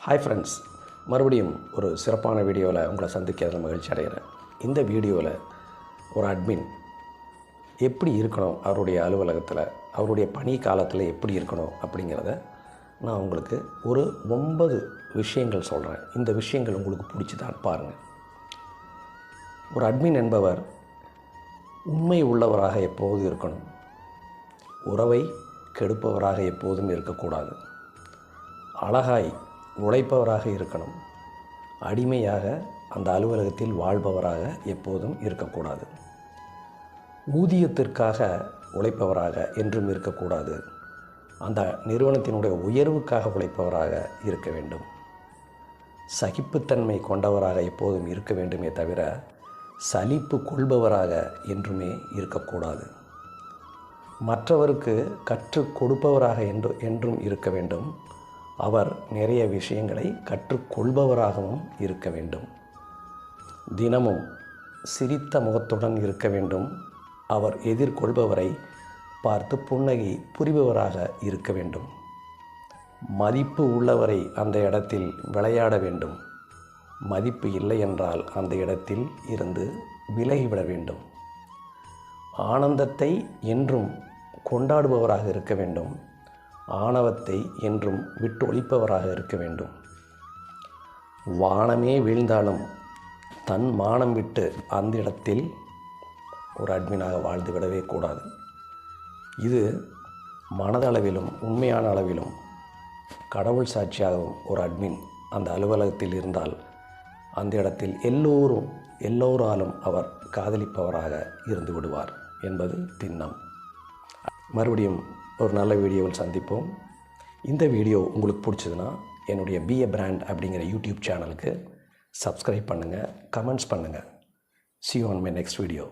Hi friends, மறுபடியும் ஒரு சிறப்பான வீடியோவில் உங்களை சந்திக்கிறதுல மகிழ்ச்சி அடைகிறேன். இந்த வீடியோவில் ஒரு அட்மின் எப்படி இருக்கணும், அவருடைய அலுவலகத்தில் அவருடைய பணி காலத்தில் எப்படி இருக்கணும் அப்படிங்கிறத நான் உங்களுக்கு ஒரு 9 விஷயங்கள் சொல்கிறேன். இந்த விஷயங்கள் உங்களுக்கு பிடிச்சிதான் பாருங்கள். ஒரு அட்மின் என்பவர் உண்மை உள்ளவராக எப்போதும் இருக்கணும். உறவை கெடுப்பவராக எப்போதும் இருக்கக்கூடாது. அழகாய் உழைப்பவராக இருக்கணும். அடிமையாக அந்த அலுவலகத்தில் வாழ்பவராக எப்போதும் இருக்கக்கூடாது. ஊதியத்திற்காக உழைப்பவராக என்றும் இருக்கக்கூடாது. அந்த நிறுவனத்தினுடைய உயர்வுக்காக உழைப்பவராக இருக்க வேண்டும். சகிப்புத்தன்மை கொண்டவராக எப்போதும் இருக்க வேண்டுமே தவிர சலிப்பு கொள்பவராக என்றுமே இருக்கக்கூடாது. மற்றவருக்கு கற்றுக் கொடுப்பவராக என்றும் இருக்க வேண்டும். அவர் நிறைய விஷயங்களை கற்றுக்கொள்பவராகவும் இருக்க வேண்டும். தினமும் சிரித்த முகத்துடன் இருக்க வேண்டும். அவர் எதிர்கொள்பவரை பார்த்து புன்னகை புரிபவராக இருக்க வேண்டும். மதிப்பு உள்ளவரை அந்த இடத்தில் விளையாட வேண்டும். மதிப்பு இல்லை என்றால் அந்த இடத்தில் இருந்து விலகிவிட வேண்டும். ஆனந்தத்தை என்றும் கொண்டாடுபவராக இருக்க வேண்டும். ஆணவத்தை என்றும் விட்டு ஒழிப்பவராக இருக்க வேண்டும். வானமே வீழ்ந்தாலும் தன் மானம் விட்டு அந்த இடத்தில் ஒரு அட்மினாக வாழ்ந்து விடவே கூடாது. இது மனதளவிலும் உண்மையான அளவிலும் கடவுள் சாட்சியாகவும் ஒரு அட்மின் அந்த அலுவலகத்தில் இருந்தால் அந்த இடத்தில் எல்லோராலும் அவர் காதலிப்பவராக இருந்து விடுவார் என்பது திண்ணம். மறுபடியும் ஒரு நல்ல வீடியோவில் சந்திப்போம். இந்த வீடியோ உங்களுக்கு பிடிச்சதுன்னா என்னுடைய பி ஏ பிராண்ட் அப்படிங்கிற யூடியூப் சேனலுக்கு சப்ஸ்கிரைப் பண்ணுங்கள், கமெண்ட்ஸ் பண்ணுங்கள். See you on my next video.